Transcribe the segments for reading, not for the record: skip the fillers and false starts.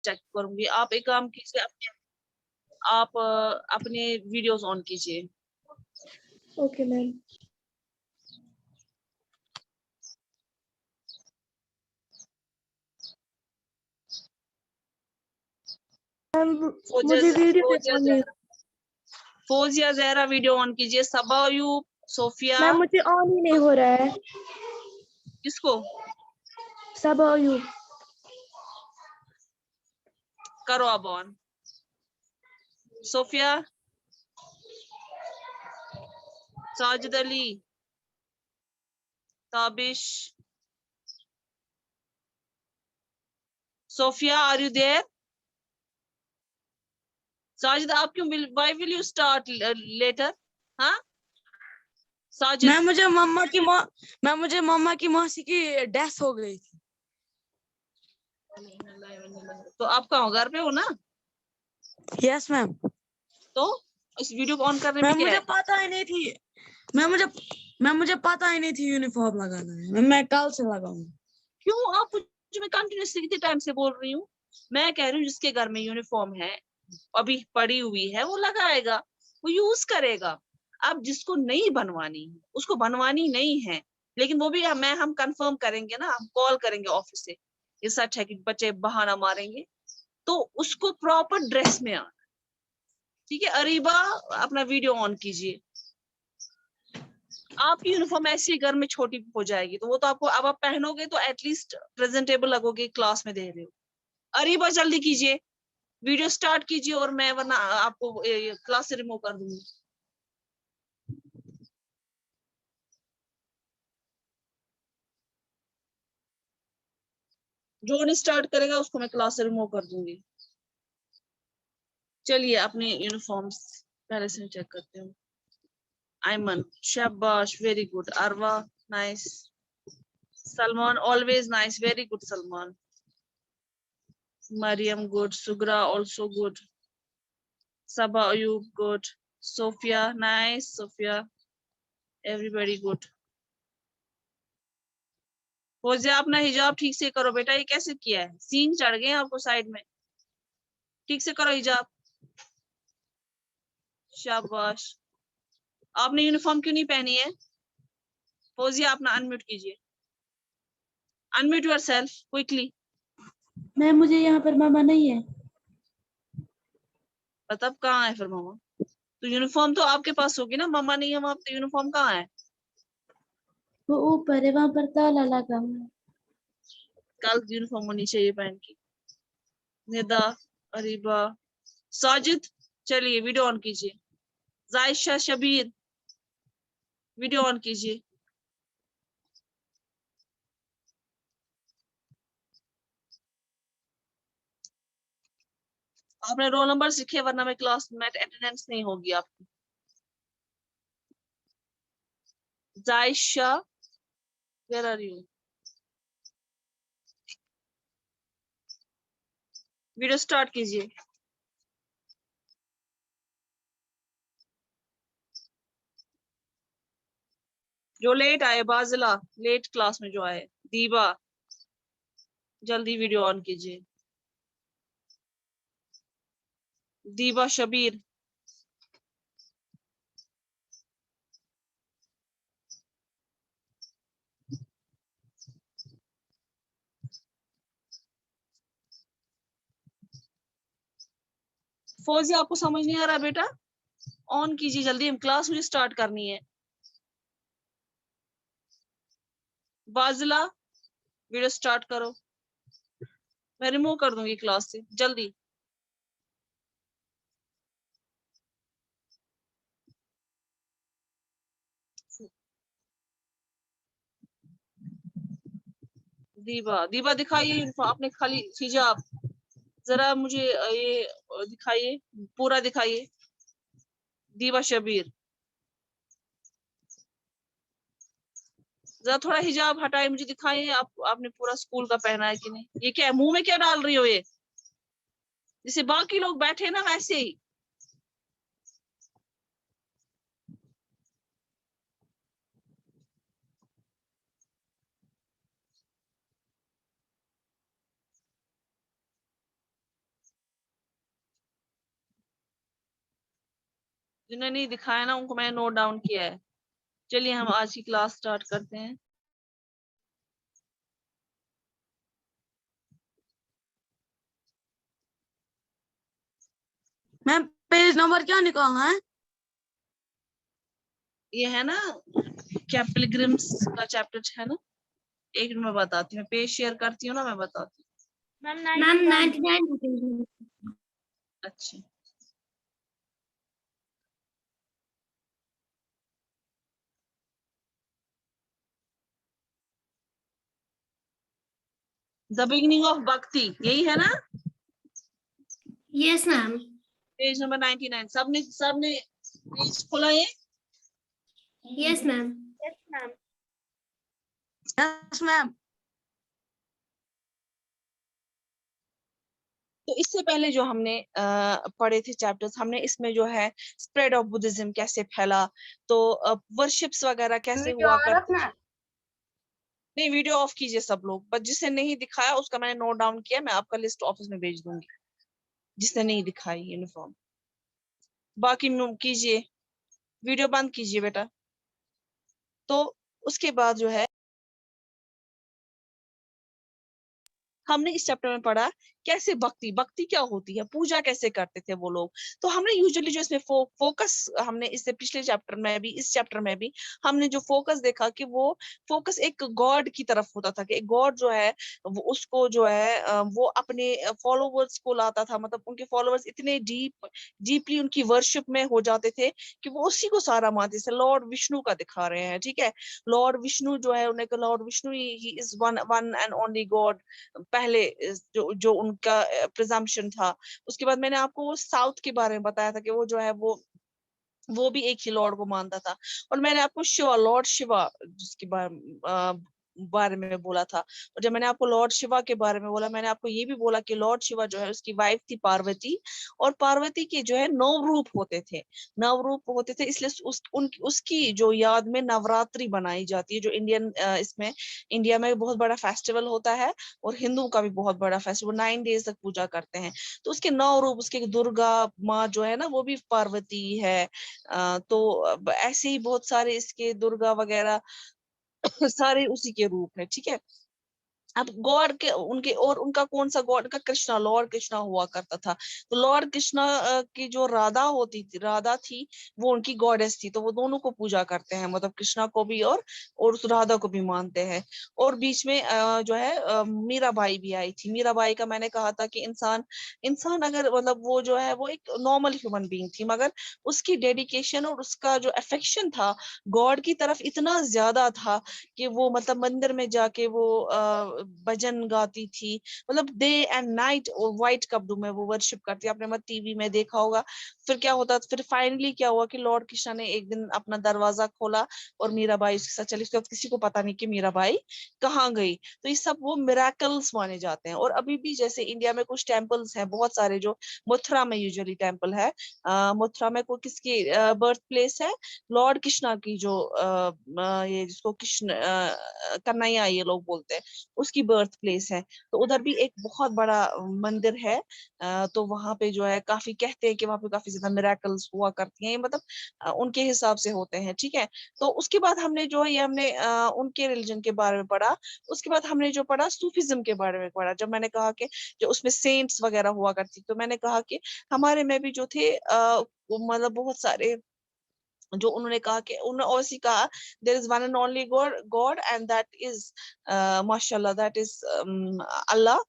Check करूंगी। आप एक काम कीजिए, आप अपने वीडियोस ऑन कीजिए। Okay ma'am. मुझे वीडियो ऑन नहीं। फोजिया जहरा वीडियो ऑन कीजिए। सबा अयूब, सोफिया। मैम मुझे ऑन ही नहीं हो रहा है। किसको? सब अयूब। करो अब on. Sofia, Sajid Ali, Tabish, Sofia, are you there? Sajid, आप क्यों why will you start later? हाँ साजिद। मैं मुझे मम्मा की मौसी की डेथ हो गई थी। तो आप कहाँ हो? घर पे हो ना? Yes ma'am. तो इस वीडियो को ऑन करने में मैम क्या मुझे है? पता ही नहीं थी। मैम मुझे पता ही नहीं थी यूनिफॉर्म लगाना है। मैं कल से लगाऊंगा। क्यों? आप मुझे, मैं कंटिन्यूसली कितने टाइम से बोल रही हूँ। मैं कह रही हूँ जिसके घर में यूनिफॉर्म है, अभी पड़ी हुई है, वो लगाएगा, वो यूज करेगा। अब जिसको नहीं बनवानी है उसको बनवानी नहीं है, लेकिन वो भी हम कंफर्म करेंगे ना, हम कॉल करेंगे ऑफिस से। ये सच है कि बच्चे बहाना मारेंगे, तो उसको प्रॉपर ड्रेस में आना। ठीक है अरीबा, अपना वीडियो ऑन कीजिए। आपकी यूनिफॉर्म ऐसी घर में छोटी हो जाएगी, तो वो तो आपको, अब आप पहनोगे तो एटलीस्ट प्रेजेंटेबल लगोगे, क्लास में दे रहे हो। अरीबा जल्दी कीजिए, वीडियो स्टार्ट कीजिए, और मैं वरना आपको क्लास से रिमूव कर दूंगी। जो नहीं स्टार्ट करेगा उसको मैं क्लास से रिमूव कर दूंगी। चलिए अपने यूनिफॉर्म्स पहले से चेक करते हूँ। Ayman, शाबाश, very good. Arwa, nice. Salman, always nice, very good Salman. Mariam, good. Sugra, also good. Saba Ayub, good. Sophia, nice. Sophia, everybody good. Fauzia, अपना हिजाब ठीक से करो बेटा। ये कैसे किया है? सीन चढ़ गए आपको साइड में। ठीक से करो हिजाब। शाबाश। आपने यूनिफॉर्म क्यों नहीं पहनी है? फोजिया, अपना अनम्यूट कीजिए। Unmute yourself quickly. मैम मुझे यहाँ पर मामा नहीं है। मतलब कहाँ है फिर मामा? तो यूनिफॉर्म तो आपके पास होगी ना, मामा नहीं है वहां, तो यूनिफॉर्म कहाँ है? वो ऊपर है, वहां पर ताला लगा हुआ है। कल यूनिफॉर्म होनी चाहिए पहन की। निदा, अरीबा, साजिद, चलिए वीडियो ऑन कीजिए। जायशा, शबीर, वीडियो ऑन कीजिए। आपने रोल नंबर लिखे, वरना मैं क्लास में अटेंडेंस नहीं होगी आपकी। Jaisha, where are you? Video start कीजिए। जो लेट आए, बाजिला, लेट क्लास में जो आए। दीबा, जल्दी वीडियो ऑन कीजिए। दीबा, शबीर, फौजी, आपको समझ नहीं आ रहा बेटा? ऑन कीजिए जल्दी, हम क्लास मुझे स्टार्ट करनी है। बाजिला, वीडियो स्टार्ट करो, मैं रिमूव कर दूंगी क्लास से, जल्दी। दीबा, दीबा दिखाइए आपने खाली हिजाब, जरा मुझे ये दिखाइए, पूरा दिखाइए। दीबा, शबीर, जरा थोड़ा हिजाब हटाए, मुझे दिखाइए आपने पूरा स्कूल का पहना है कि नहीं। ये क्या है, मुंह में क्या डाल रही हो? ये जैसे बाकी लोग बैठे ना वैसे ही। जिन्हें नहीं दिखाया ना उनको मैंने नोट डाउन किया है। चलिए हम आज की क्लास स्टार्ट करते हैं। मैम पेज नंबर क्या निकालना है? ये है ना क्या पिलग्रिम्स का चैप्टर है ना, एक मिनट मैं बताती हूँ, पेज शेयर करती हूँ ना, मैं बताती हूँ। मैम 99 अच्छा द बिगिनिंग ऑफ भक्ति यही है ना, यस मैम। Page number 99। सबने सबने पेज खोला ये? Yes ma'am. Yes ma'am. तो इससे पहले जो हमने पढ़े थे चैप्टर्स, हमने इसमें जो है स्प्रेड ऑफ बुद्धिज्म कैसे फैला, तो वर्शिप्स वगैरह कैसे हुआ करते। नहीं वीडियो ऑफ कीजिए सब लोग, बस जिसे नहीं दिखाया उसका मैंने नोट डाउन किया, मैं आपका लिस्ट ऑफिस में भेज दूंगी जिसने नहीं दिखाई यूनिफॉर्म। बाकी कीजिए, वीडियो बंद कीजिए बेटा। तो उसके बाद जो है हमने इस चैप्टर में पढ़ा कैसे भक्ति, भक्ति क्या होती है, पूजा कैसे करते थे वो लोग। तो हमने यूजुअली जो इसमें फोकस, हमने इससे पिछले चैप्टर में भी इस चैप्टर में भी हमने जो फोकस देखा कि वो फोकस एक गॉड की तरफ होता था, कि एक गॉड जो है वो उसको जो है वो अपने फॉलोवर्स को लाता था, मतलब उनके फॉलोवर्स इतने डीपली उनकी वर्शिप में हो जाते थे कि वो उसी को सारा मानते। जैसे लॉर्ड विष्णु का दिखा रहे हैं, ठीक है, लॉर्ड विष्णु जो है उन्हें Lord Vishnu he is one one and only God, पहले जो जो उनका प्रिजम्पशन था। उसके बाद मैंने आपको वो साउथ के बारे में बताया था कि वो जो है वो भी एक ही लॉर्ड को मानता था। और मैंने आपको शिवा, लॉर्ड शिवा जिसके बारे में बोला था। और जब मैंने आपको लॉर्ड शिवा के बारे में बोला, मैंने आपको ये भी बोला कि लॉर्ड शिवा जो है उसकी वाइफ थी पार्वती, और पार्वती के जो है 9 रूप होते थे, 9 रूप होते थे, इसलिए उसकी जो याद में नवरात्रि बनाई जाती है, जो इंडियन इसमें इंडिया में बहुत बड़ा फेस्टिवल होता है, और हिंदुओं का भी बहुत बड़ा फेस्टिवल, 9 डेज तक पूजा करते हैं। तो उसके 9 रूप, उसके दुर्गा माँ जो है ना वो भी पार्वती है। तो ऐसे ही बहुत सारे इसके दुर्गा वगैरह सारे उसी के रूप है, ठीक है। अब गॉड के उनके, और उनका कौन सा गॉड का, कृष्णा, लॉर्ड कृष्णा हुआ करता था। तो लॉर्ड कृष्णा की जो राधा होती थी, राधा थी, वो उनकी गॉडेस थी, तो वो दोनों को पूजा करते हैं, मतलब कृष्णा को भी और उस राधा को भी मानते हैं। और बीच में जो है मीराबाई भी आई थी। मीराबाई का मैंने कहा था कि इंसान इंसान अगर मतलब वो जो है वो एक नॉर्मल ह्यूमन बीइंग थी, मगर उसकी डेडिकेशन और उसका जो अफेक्शन था गॉड की तरफ इतना ज्यादा था कि वो मतलब मंदिर में जाके वो भजन गाती थी, मतलब डे एंड नाइट व्हाइट कपड़ों में वो वर्शिप करती। आपने मत टीवी में देखा होगा। फिर क्या होता, फिर फाइनली क्या हुआ कि लॉर्ड कृष्णा ने एक दिन अपना दरवाजा खोला और मीराबाई उसके साथ चली। उसके बाद किसी को पता नहीं कि मीराबाई कहाँ गई। तो ये सब वो मिराकल्स माने जाते हैं। और अभी भी जैसे इंडिया में कुछ टेम्पल्स हैं बहुत सारे, जो मथुरा में यूजुअली टेम्पल है, मथुरा में कोई किसकी बर्थ प्लेस है, लॉर्ड कृष्णा की, जो ये जिसको कृष्ण कन्हैया ये लोग बोलते हैं, उसकी बर्थ प्लेस है। तो उधर भी एक बहुत बड़ा मंदिर है। तो वहां पे जो है काफी कहते हैं कि वहां पे काफी ज्यादा मिराकल्स हुआ करती हैं, मतलब उनके हिसाब से होते हैं, ठीक है। तो उसके बाद हमने जो है ये हमने उनके रिलीजन के बारे में पढ़ा। उसके बाद हमने जो पढ़ा सूफिज्म के बारे में पढ़ा। जब मैंने कहा कि जो उसमें सेंट्स वगैरह हुआ करती, तो मैंने कहा कि हमारे में भी जो थे मतलब बहुत सारे, जो उन्होंने कहा कि उन्होंने और कहा there is one and only God, God and that is माशाल्लाह, दैट इज अल्लाह।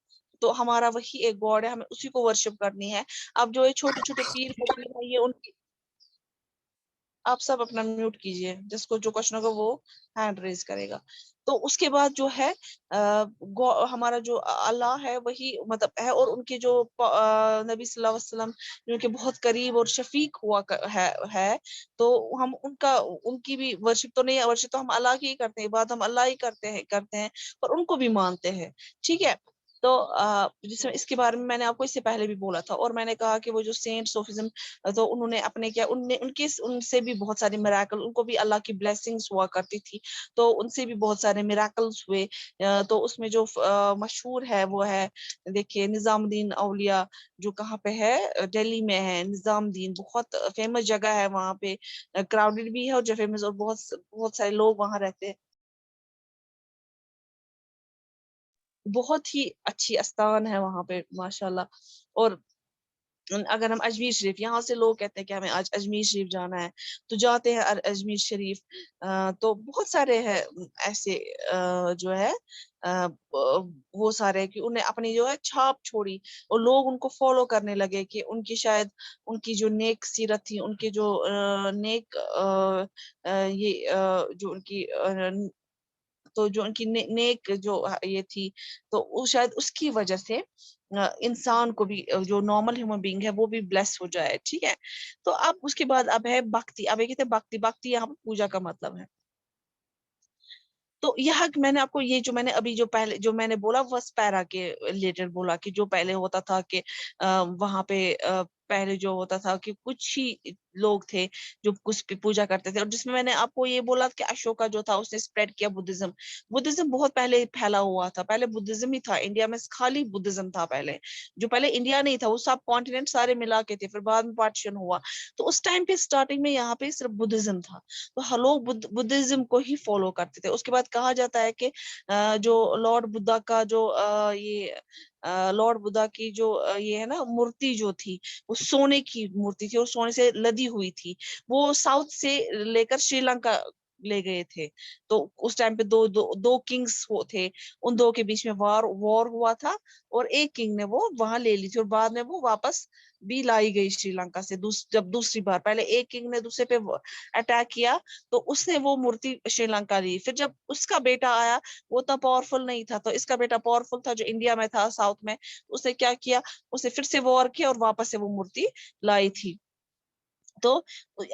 तो हमारा वही एक गॉड है, हमें उसी को वर्शिप करनी है। अब जो ये छोटे छोटे पीर फकीर है, ये उनकी, आप सब अपना म्यूट कीजिए, जिसको जो क्वेश्चन होगा वो हैंड रेज करेगा। तो उसके बाद जो है हमारा जो अल्लाह है वही मतलब है, और उनके जो नबी सल्लल्लाहु अलैहि वसल्लम जो उनके बहुत करीब और शफीक हुआ है। तो हम उनका, उनकी भी वर्शिप तो नहीं है, वर्शिप तो हम अल्लाह की ही करते हैं, इबादत हम अल्लाह ही करते हैं पर उनको भी मानते हैं, ठीक है। तो जिसमें इसके बारे में मैंने आपको इससे पहले भी बोला था, और मैंने कहा कि वो जो सेंट सोफिज्म, तो उन्होंने अपने क्या उनने उनके उनसे भी बहुत सारे मिराकल, उनको भी अल्लाह की ब्लेसिंग्स हुआ करती थी, तो उनसे भी बहुत सारे मिराकल्स हुए। तो उसमें जो मशहूर है वो है, देखिए, निजामुद्दीन औलिया, जो कहाँ पे है, दिल्ली में है निजामुद्दीन, बहुत फेमस जगह है वहाँ पे, क्राउडेड भी है और जो फेमस, और बहुत बहुत सारे लोग वहाँ रहते हैं। बहुत ही अच्छी स्थान है वहाँ पे माशाल्लाह। और अगर हम अजमेर शरीफ, यहाँ से लोग कहते हैं कि हमें आज अजमेर शरीफ जाना है, तो जाते हैं अजमेर शरीफ। तो बहुत सारे हैं ऐसे, जो है, वो सारे कि उन्हें अपनी जो है छाप छोड़ी, और लोग उनको फॉलो करने लगे, कि उनकी शायद उनकी जो नेक सीरत थी, उनके जो नेक जो उनकी तो जो उनकी नेक जो ये थी, तो वो शायद उसकी वजह से इंसान को भी, जो नॉर्मल ह्यूमन बीइंग है, वो भी ब्लेस हो जाए, ठीक है। तो अब उसके बाद अब है भक्ति। अब ये कहते हैं भक्ति, भक्ति यहाँ पे पूजा का मतलब है। तो यह मैंने आपको ये जो मैंने अभी जो पहले जो मैंने बोला, वह पैरा के रिलेटेड बोला, कि जो पहले होता था कि वहां पे पहले जो होता था कि कुछ ही लोग थे जो कुछ भी पूजा करते थे, और जिसमें मैंने आपको ये बोला कि अशोका जो था उसने स्प्रेड किया बुद्धिज्म। बुद्धिज्म बहुत पहले फैला हुआ था, पहले बुद्धिज्म ही था इंडिया में, खाली बुद्धिज्म था पहले। जो पहले इंडिया नहीं था, वो सब कॉन्टिनेंट सारे मिला के थे, फिर बाद में पार्टीशन हुआ। तो उस टाइम पे स्टार्टिंग में यहाँ पे सिर्फ बुद्धिज्म था, तो लोग बुद्धिज्म को ही फॉलो करते थे। उसके बाद कहा जाता है कि जो लॉर्ड बुद्धा का जो ये लॉर्ड बुद्धा की जो ये है ना मूर्ति जो थी, वो सोने की मूर्ति थी और सोने से लदी हुई थी। वो साउथ से लेकर श्रीलंका ले गए थे। तो उस टाइम पे दो किंग्स थे, उन दो के बीच में वॉर हुआ था, और एक किंग ने वो वहां ले ली थी, और बाद में वो वापस भी लाई गई श्रीलंका से। जब दूसरी बार, पहले एक किंग ने दूसरे पे अटैक किया, तो उसने वो मूर्ति श्रीलंका ली। फिर जब उसका बेटा आया, वो उतना पावरफुल नहीं था, तो इसका बेटा पावरफुल था जो इंडिया में था, साउथ में। उसने क्या किया, उसने फिर से वॉर किया और वापस से वो मूर्ति लाई थी। तो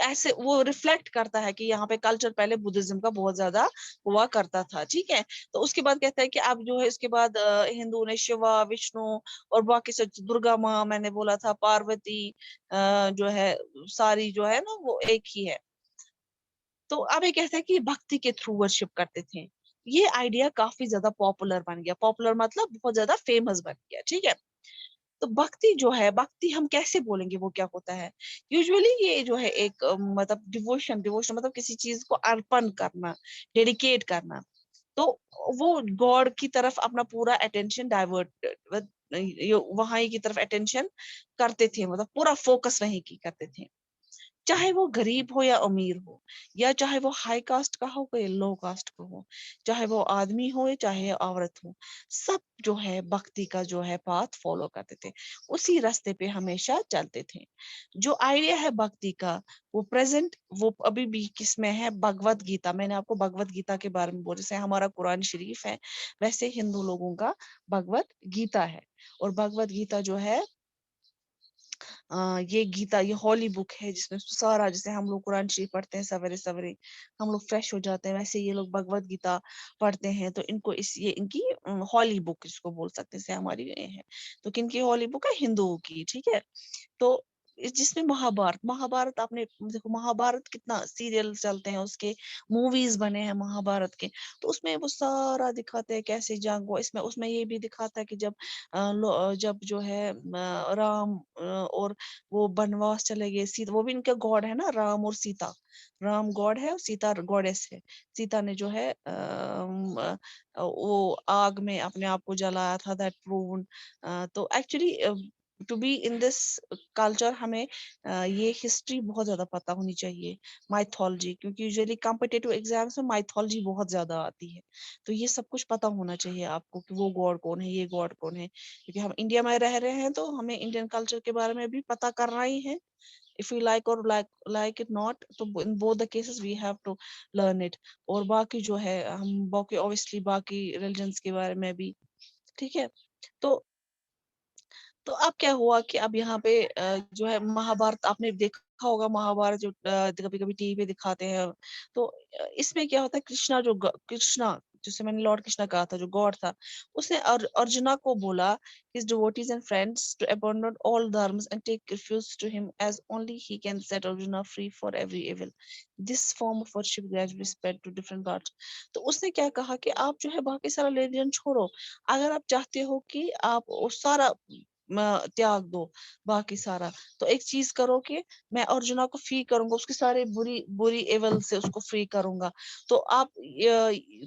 ऐसे वो रिफ्लेक्ट करता है कि यहाँ पे कल्चर पहले बुद्धिज्म का बहुत ज्यादा हुआ करता था, ठीक है। तो उसके बाद कहता है कि अब जो है इसके बाद हिंदू ने शिवा, विष्णु और बाकी सब, दुर्गा माँ मैंने बोला था, पार्वती, जो है सारी जो है ना वो एक ही है। तो अब ये कहता है कि भक्ति के थ्रू वर्शिप करते थे। ये आइडिया काफी ज्यादा पॉपुलर बन गया, पॉपुलर मतलब बहुत ज्यादा फेमस बन गया, ठीक है। तो भक्ति जो है, भक्ति हम कैसे बोलेंगे, वो क्या होता है? यूजुअली ये जो है एक मतलब डिवोशन, डिवोशन मतलब किसी चीज को अर्पण करना, डेडिकेट करना। तो वो गॉड की तरफ अपना पूरा अटेंशन डाइवर्ट, वहां की तरफ अटेंशन करते थे, मतलब पूरा फोकस वहीं की करते थे। चाहे वो गरीब हो या अमीर हो, या चाहे वो हाई कास्ट का हो या लो कास्ट का हो, चाहे वो आदमी हो या चाहे औरत हो, सब जो है भक्ति का जो है पाथ फॉलो करते थे, उसी रास्ते पे हमेशा चलते थे। जो आइडिया है भक्ति का, वो प्रेजेंट, वो अभी भी किसमें है? भगवत गीता। मैंने आपको भगवत गीता के बारे में बोला, जैसे हमारा कुरान शरीफ है, वैसे हिंदू लोगों का भगवत गीता है। और भगवत गीता जो है, ये गीता, ये हॉली बुक है, जिसमें सारा, जैसे हम लोग कुरान शरीफ पढ़ते हैं सवेरे सवेरे, हम लोग फ्रेश हो जाते हैं, वैसे ये लोग भगवत गीता पढ़ते हैं। तो इनको ये इनकी हॉली बुक इसको बोल सकते हैं, जैसे हमारी ये है। तो किनकी हॉली बुक है? हिंदुओं की, ठीक है। तो जिसमें महाभारत, महाभारत आपने देखो, महाभारत कितना सीरियल चलते हैं उसके, मूवीज बने हैं महाभारत के। तो उसमें वो सारा दिखाते हैं कैसे जंग हुआ। इसमें उसमें ये भी दिखाता है कि जब जब जो है राम और वो बनवास चले गए, सीता, वो भी इनके गॉड है ना, राम और सीता। राम गॉड है और सीता गॉडेस है। सीता ने जो है वो आग में अपने आप को जलाया था, दैट प्रूवन। तो actually to be in this culture, हमें ये हिस्ट्री बहुत ज्यादा पता होनी चाहिए, माइथोलॉजी, क्योंकि यूजुअली कॉम्पिटिटिव एग्जाम्स में माइथोलॉजी बहुत ज्यादा आती है। तो ये सब कुछ पता होना चाहिए आपको कि वो गॉड कौन है, ये गॉड कौन है, क्योंकि हम इंडिया में रह रहे हैं, तो हमें इंडियन कल्चर के बारे में भी पता करना ही है। इफ यू लाइक और लाइक इट नॉट, तो in both the cases we have to learn it. और बाकी जो है, हम बाकी ऑब्वियसली बाकी रिलीजन्स के बारे में भी, ठीक है। तो अब क्या हुआ कि अब यहाँ पे जो है महाभारत, आपने देखा होगा महाभारत, जो कभी कभी टीवी पे दिखाते हैं। तो इसमें क्या होता है, कृष्णा जिसे मैंने लॉर्ड कृष्णा कहा था, जो गॉड था, उसने अर्जुना को बोला his devotees and friends to abandon all dharmas and take refuge to him as only he can set Arjuna free for every evil. This form of worship gradually spread to different parts. तो उसने क्या कहा कि आप जो है बाकी सारा रिलीजन छोड़ो, अगर आप चाहते हो कि आप वो सारा त्याग दो, बाकी सारा, तो एक चीज करो कि मैं अर्जुना को फ्री करूंगा, उसके सारे बुरी बुरी एवल से उसको फ्री करूंगा। तो आप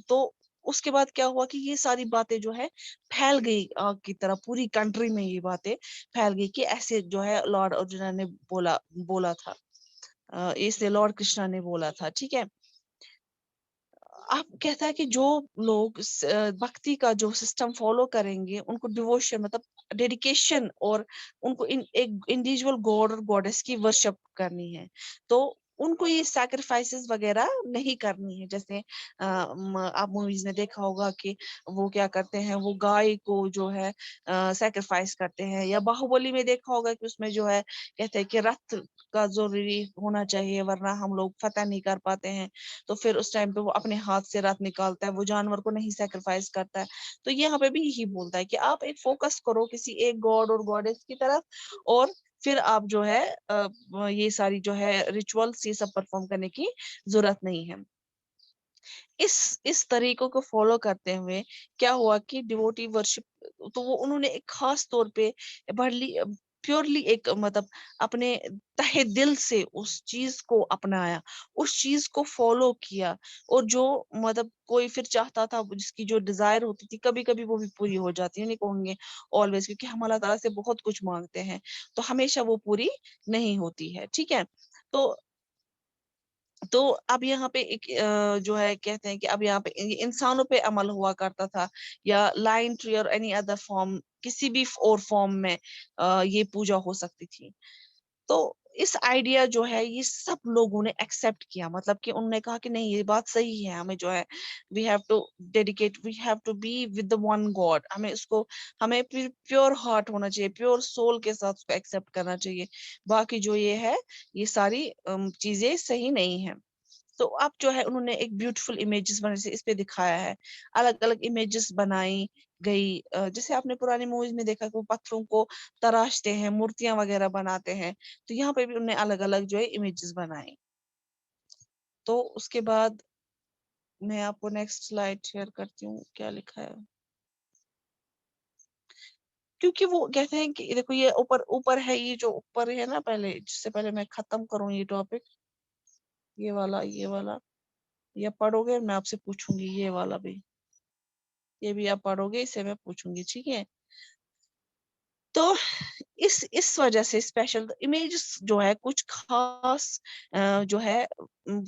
तो उसके बाद क्या हुआ कि ये सारी बातें जो है फैल गई आग की तरह, पूरी कंट्री में ये बातें फैल गई कि ऐसे जो है लॉर्ड अर्जुना ने बोला बोला था, इसलिए लॉर्ड कृष्णा ने बोला था। ठीक है, आप कहता है कि जो लोग भक्ति का जो सिस्टम फॉलो करेंगे, उनको डिवोशन मतलब डेडिकेशन, और उनको एक इंडिविजुअल गॉड और गॉडेस की वर्शिप करनी है, तो उनको ये सैक्रिफाइसेस वगैरह नहीं करनी है। जैसे आप मूवीज में देखा होगा कि वो क्या करते हैं, वो गाय को जो है सैक्रिफाइस करते हैं, या बाहुबली में देखा होगा कि उसमें जो है कहते हैं कि रथ का जरूरी होना चाहिए वरना हम लोग फतह नहीं कर पाते हैं, तो फिर उस टाइम पे वो अपने हाथ से रथ निकालता है, वो जानवर को नहीं सैक्रिफाइस करता है। तो यहाँ पे भी यही बोलता है कि आप एक फोकस करो किसी एक गॉड और गॉडेस की तरफ, और फिर आप जो है ये सारी जो है रिचुअल्स ये सब परफॉर्म करने की जरूरत नहीं है। इस तरीकों को फॉलो करते हुए क्या हुआ कि डिवोटी वर्शिप, तो वो उन्होंने एक खास तौर पे बड़ी प्योरली एक मतलब अपने तहे दिल से उस चीज को अपनाया, उस चीज को फॉलो किया, और जो मतलब कोई फिर चाहता था, जिसकी जो डिजायर होती थी कभी कभी वो भी पूरी हो जाती है, नहीं कहेंगे ऑलवेज, क्योंकि हम अल्लाह ताला से बहुत कुछ मांगते हैं तो हमेशा वो पूरी नहीं होती है। ठीक है, तो अब यहाँ पे एक जो है कहते हैं कि अब यहाँ पे इंसानों पे अमल हुआ करता था, या लाइन ट्री और एनी अदर फॉर्म, किसी भी और फॉर्म में ये पूजा हो सकती थी। तो इस आइडिया जो है ये सब लोगों ने एक्सेप्ट किया, मतलब कि उन्होंने कहा कि नहीं ये बात सही है, हमें जो है we have to dedicate, we have to be with the one God, हमें उसको, हमें प्योर हार्ट होना चाहिए, प्योर सोल के साथ उसको एक्सेप्ट करना चाहिए, बाकी जो ये है ये सारी चीजें सही नहीं है। तो अब जो है उन्होंने एक ब्यूटीफुल इमेजेस बनाने से इस पे दिखाया है, अलग अलग इमेजेस बनाई गई, जैसे आपने पुरानी मूवीज में देखा कि वो पत्थरों को तराशते हैं, मूर्तियां वगैरह बनाते हैं, तो यहाँ पे भी उन्होंने अलग अलग जो है इमेजेस बनाए। तो उसके बाद मैं आपको नेक्स्ट स्लाइड शेयर करती हूँ, क्या लिखा है, क्योंकि वो कहते हैं कि देखो ये ऊपर ऊपर है, ये जो ऊपर है ना, पहले जिससे पहले मैं खत्म करूँ ये टॉपिक, ये वाला ये पढ़ोगे, मैं आपसे पूछूंगी ये वाला भी, ये भी आप पढ़ोगे, इसे मैं पूछूंगी, ठीक है। तो इस वजह से स्पेशल इमेजेस जो है कुछ खास जो है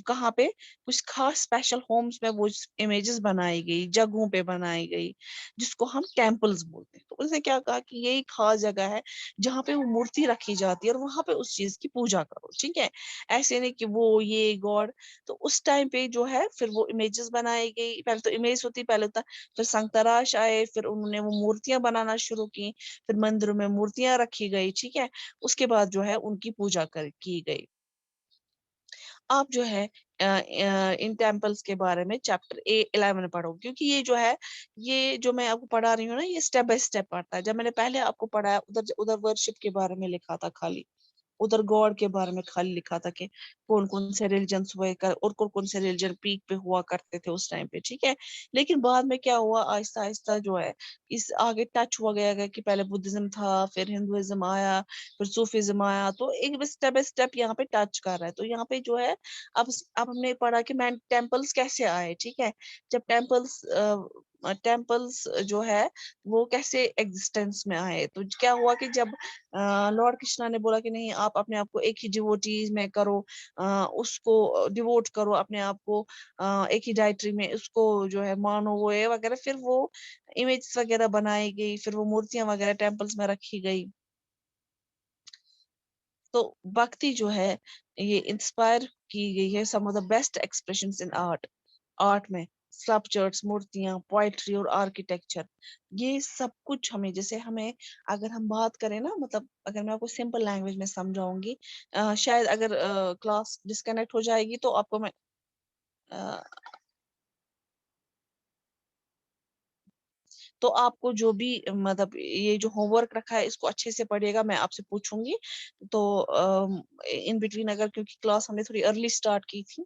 कहाँ पे कुछ खास स्पेशल होम्स में वो इमेजेस बनाई गई, जगहों पे बनाई गई, जिसको हम टेम्पल्स बोलते हैं। तो उसने क्या कहा कि यही खास जगह है जहाँ पे वो मूर्ति रखी जाती है और वहां पे उस चीज की पूजा करो, ठीक है। ऐसे नहीं कि वो ये गॉड, तो उस टाइम पे जो है फिर वो इमेजेस बनाई गई, पहले तो इमेज होती, पहले था, फिर संतराश आए, फिर उन्होंने वो मूर्तियां बनाना शुरू की, फिर मंदिरों में मूर्तियां रखी गई, ठीक है। उसके बाद जो है उनकी पूजा की गई। आप जो है इन टेम्पल्स के बारे में चैप्टर 11 पढ़ो, क्योंकि ये जो है ये जो मैं आपको पढ़ा रही हूँ ना, ये स्टेप बाय स्टेप पढ़ता है। जब मैंने पहले आपको पढ़ाया उधर उधर वर्शिप के बारे में लिखा था खाली, उधर गॉड के बारे में खाली लिखा था कि कौन कौन से रिलीजन्स हुए कर और कौन कौन से रिलीजन पीक पे हुआ करते थे उस टाइम पे, ठीक है। लेकिन बाद में क्या हुआ, आहिस्ता आहिस्ता जो है इस आगे टच हुआ गया कि पहले बुद्धिज्म था, फिर हिंदुइज्म आया, फिर सूफीज्म आया, तो एक स्टेप बाय स्टेप यहाँ पे टच कर रहा है। तो यहाँ पे जो है अब हमने पढ़ा कि मैन टेम्पल्स कैसे आए, ठीक है। जब टेम्पल्स जो है वो कैसे एग्जिस्टेंस में आए, तो क्या हुआ कि जब लॉर्ड कृष्णा ने बोला कि नहीं आप अपने आप को एक ही डिवोटीज में करो, उसको डिवोट करो अपने आप को, एक ही डाइट्री में उसको जो है मानो, वो ये वगैरह, फिर वो इमेज वगैरह बनाई गई, फिर वो मूर्तियां वगैरह टेम्पल्स में रखी गई। तो भक्ति जो है ये इंस्पायर की गई है some of the best expressions in art, art में स्कल्पचर्स, मूर्तियां, पोएट्री और आर्किटेक्चर, ये सब कुछ हमें, जैसे हमें अगर हम बात करें ना, मतलब अगर मैं आपको सिंपल लैंग्वेज में समझाऊंगी, शायद अगर क्लास डिस्कनेक्ट हो जाएगी तो आपको मैं तो आपको जो भी मतलब ये जो होमवर्क रखा है इसको अच्छे से पढ़िएगा, मैं आपसे पूछूंगी। तो इन बिटवीन अगर, क्योंकि क्लास हमने थोड़ी अर्ली स्टार्ट की थी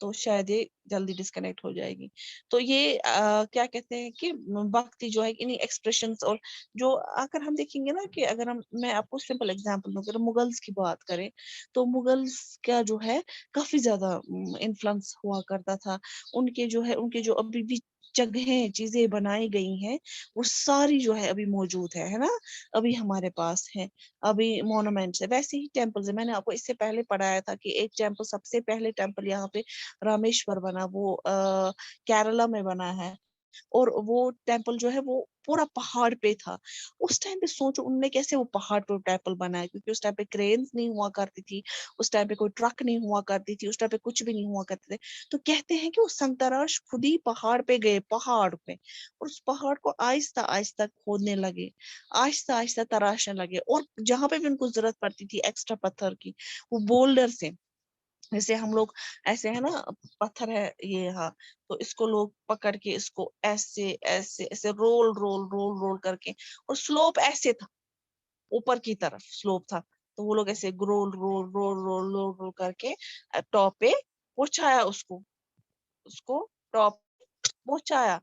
तो शायद ये जल्दी डिस्कनेक्ट हो जाएगी। तो ये क्या कहते हैं कि भक्ति जो है इन्हीं एक्सप्रेशंस, और जो अगर हम देखेंगे ना कि अगर मैं आपको सिंपल एग्जांपल दूं, अगर मुगल्स की बात करें तो मुगल्स का जो है काफी ज्यादा इन्फ्लुएंस हुआ करता था। उनके जो अभी भी जगहें चीजें बनाई गई हैं वो सारी जो है अभी मौजूद है ना, अभी हमारे पास है, अभी मोनूमेंट्स है। वैसे ही टेम्पल्स है, मैंने आपको इससे पहले पढ़ाया था कि एक टेम्पल, सबसे पहले टेम्पल यहाँ पे रामेश्वर बना, वो केरला में बना है। और वो टेम्पल जो है वो पूरा पहाड़ पे था। उस टाइम पे सोचो उनने कैसे वो पहाड़ पे टेम्पल बनाया, क्योंकि उस टाइम पे क्रेन्स नहीं हुआ करती थी, उस टाइम पे कोई ट्रक नहीं हुआ करती थी, उस टाइम पे कुछ भी नहीं हुआ करते थे। तो कहते हैं कि वो संतराश खुद ही पहाड़ पे गए, पहाड़ पे, और उस पहाड़ को आहिस्ता आहिस्ता खोदने लगे, आहिस्ता आहिस्ता तराशने लगे। और जहां पे भी उनको जरूरत पड़ती थी एक्स्ट्रा पत्थर की, वो बोल्डर से, जैसे हम लोग ऐसे है ना, पत्थर है ये, हाँ, तो इसको लोग पकड़ के इसको ऐसे ऐसे ऐसे रोल रोल रोल रोल करके, और स्लोप ऐसे था, ऊपर की तरफ स्लोप था, तो वो लोग ऐसे roll roll roll roll roll roll करके टॉप पे पहुंचाया उसको, उसको टॉप पहुंचाया,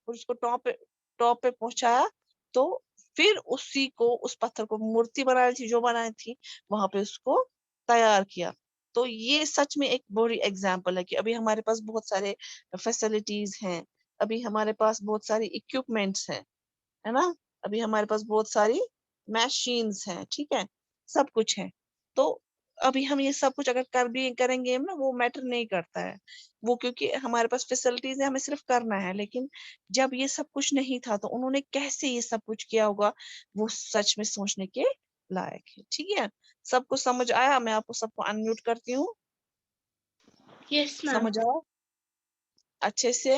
और उसको टॉप पे पहुंचाया। तो फिर उसी को, उस पत्थर को मूर्ति बनानी थी जो बनानी थी, वहां पे उसको तैयार किया। तो ये सच में एक बड़ी एग्जाम्पल है कि अभी हमारे पास बहुत सारे फैसिलिटीज हैं, अभी हमारे पास बहुत सारी इक्विपमेंट्स हैं, है ना, अभी हमारे पास बहुत सारी मशीन्स हैं, ठीक है, सब कुछ है। तो अभी हम ये सब कुछ अगर करेंगे ना, वो मैटर नहीं करता है वो, क्योंकि हमारे पास फैसिलिटीज है, हमें सिर्फ करना है। लेकिन जब ये सब कुछ नहीं था तो उन्होंने कैसे ये सब कुछ किया होगा, वो सच में सोचने के लायक है। ठीक है, सबको समझ आया? मैं आपको सबको अनम्यूट करती हूँ, यस मैम। समझ आया अच्छे से?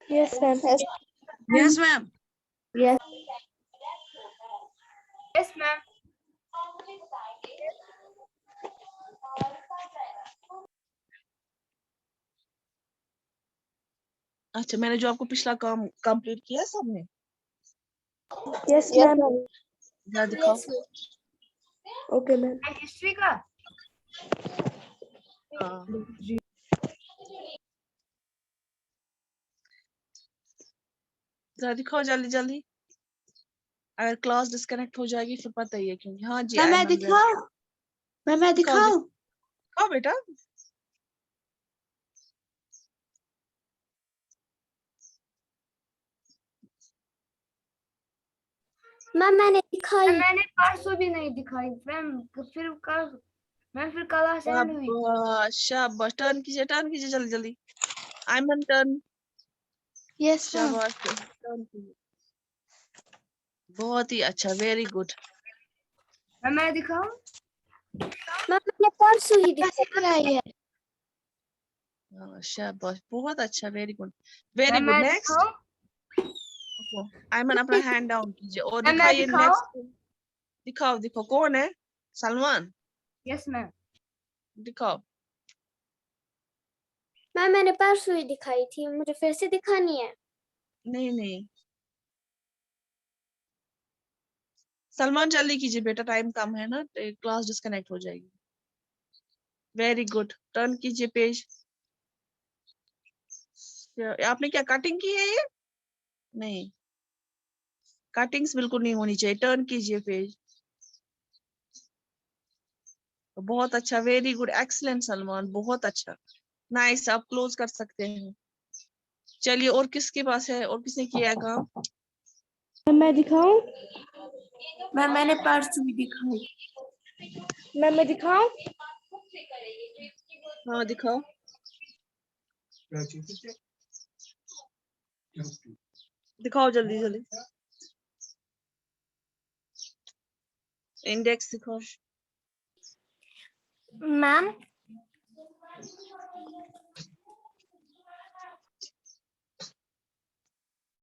Yes ma'am. Yes ma'am. Yes. Yes ma'am. अच्छा, मैंने जो आपको पिछला काम कंप्लीट किया सबने, यस मैम। जरा दिखाओ। Okay ma'am. हिस्ट्री का हाँ, जरा दिखाओ जल्दी जल्दी, अगर क्लास डिस्कनेक्ट हो जाएगी फिर पता ही है क्योंकि। हाँ जी, मैम मैं आयमन जरा दिखाऊं? मैम मैं दिखाओ दिखाऊं? दिखाओ बेटा। मैम मैंने दिखाई। मैंने परसों भी नहीं दिखाई मैम, फिर कल मैम, फिर क्लास एंड हुई। शाबाश शाबाश, टर्न कीजिए जल्दी जल्दी। आयमन टर्न। Yes ma'am. शाबाश, टर्न कीजिए, बहुत ही अच्छा, वेरी गुड। मैम मैं दिखाऊं? मैम मैंने परसों ही दिखाई है। शाबाश, बहुत अच्छा, very good, very ma'am good. मैं नेक्स्ट, दिखाऊं? आयमन अपना हैंड डाउन कीजिए और मैम मैं दिखाइए दिखाऊं? नेक्स्ट। दिखाओ दिखाओ, कौन है? Salman, yes ma'am. दिखाओ। मैम मैंने परसों ही दिखाई थी, मुझे फिर से दिखानी है? नहीं नहीं, सलमान जल्दी कीजिए बेटा, टाइम कम है ना, क्लास डिस्कनेक्ट हो जाएगी। वेरी गुड, टर्न कीजिए पेज। आपने क्या कटिंग की है ये? नहीं, कटिंग्स बिल्कुल नहीं होनी चाहिए, टर्न कीजिए पेज। बहुत अच्छा, वेरी गुड, एक्सीलेंट सलमान, बहुत अच्छा, नाइस। आप क्लोज कर सकते हैं। चलिए, और किसके पास है, और किसने किया है काम? मैम मैं दिखाऊं? मैम मैंने परसों भी दिखाई। मैम मैं दिखाऊं? हाँ दिखाओ, दिखाओ जल्दी जल्दी, इंडेक्स दिखाओ। मैम